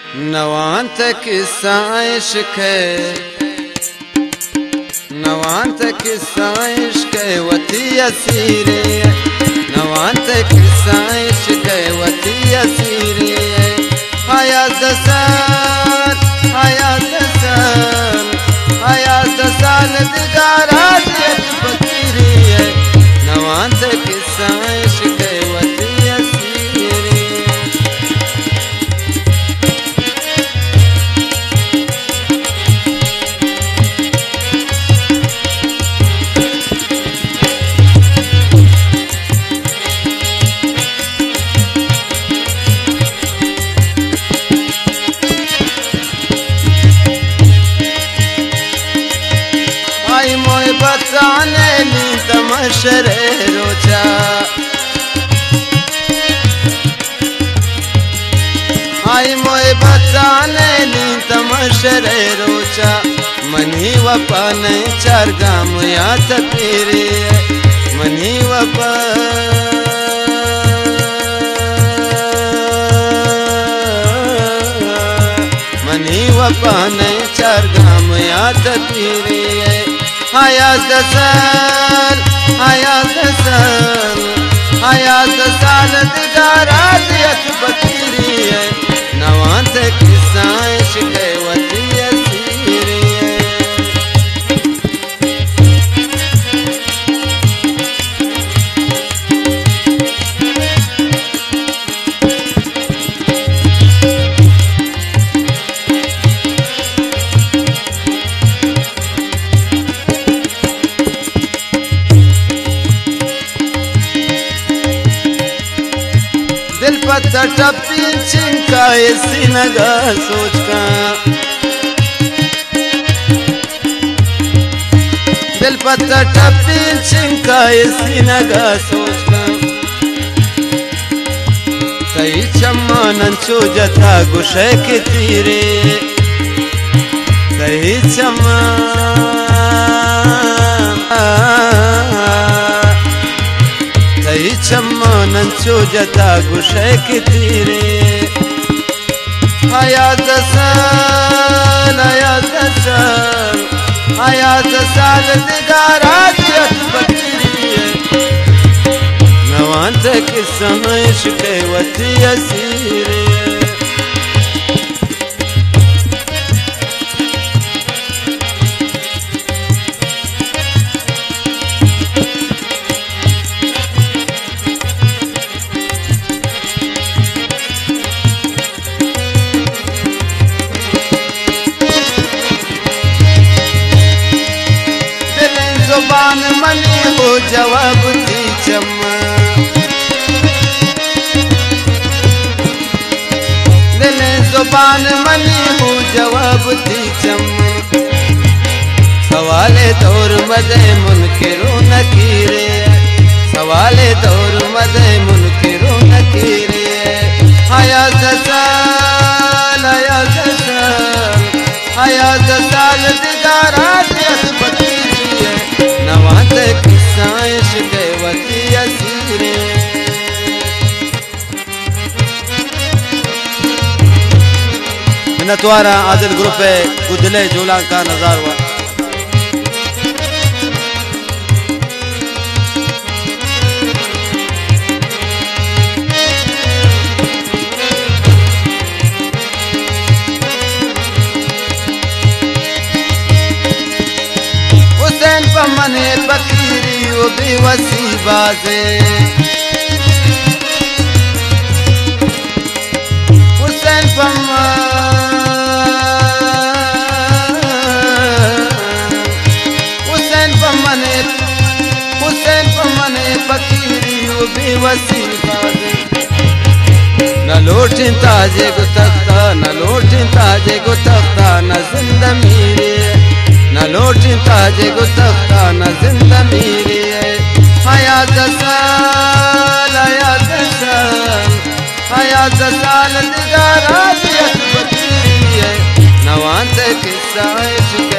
नवांत किस्सा इश्क है, नवांत किस्सा इश्क है वती असीरे। नवांत किस्सा इश्क है वती असीरे। हयात साल दिगारा दियत फकीरी है। नवांत किस्सा इश्क है वती असीरे। बताने ली तमशरे रोचा, आई मोए बताने ली तमशरे रोचा। मनी वपा नहीं चार गाम या तपीरे। मनी वपा नहीं चार गाम या तपीरे। हयात साल दिगारा दियत फकीरी है। नवांत किस्सा इश्क है वती असीरे। दिल पत्ता टप्पी चिंका ऐसी नगा सोच का। दिल पत्ता टप्पी चिंका ऐसी नगा सोच का। सही चम्मा नंचो जता गुशे के तीरे। सही चम्मा चम्मा नंचो जता गुशे के तीरे। हयात साल दिगारा दियत फकीरी है। नवांत किस्सा इश्क है वती असीरे। जुबान मनी हो जवाब दी चम्मा। दिल जुबान मनी हो जवाब दी चम्मा। सवाले दौर मदे मुनकिरो नकीरे। सवाले दौर मदे मुनकिरो नकीरे। हयात साल दिगारा दियत फकीरी है। नवांत किस्सा इश्क है वती असीरे। मिन्नतवारा आदिल ग्रुप है गुदले जोला का नजार हुआ। मने फकीरी वो बेवसी बाजे। हुसैन मने फकीरी वो बेवसी बाजे। न लोटिन ताजे गो तख्ता, न लोटिन ताजे गो तख्ता, न जिंदा मीरे। न लोटिन ताजे गो तख्ता, न जिंदा मीरे। हयात साल दिगारा दियत फकीरी है। नवांत किस्सा इश्क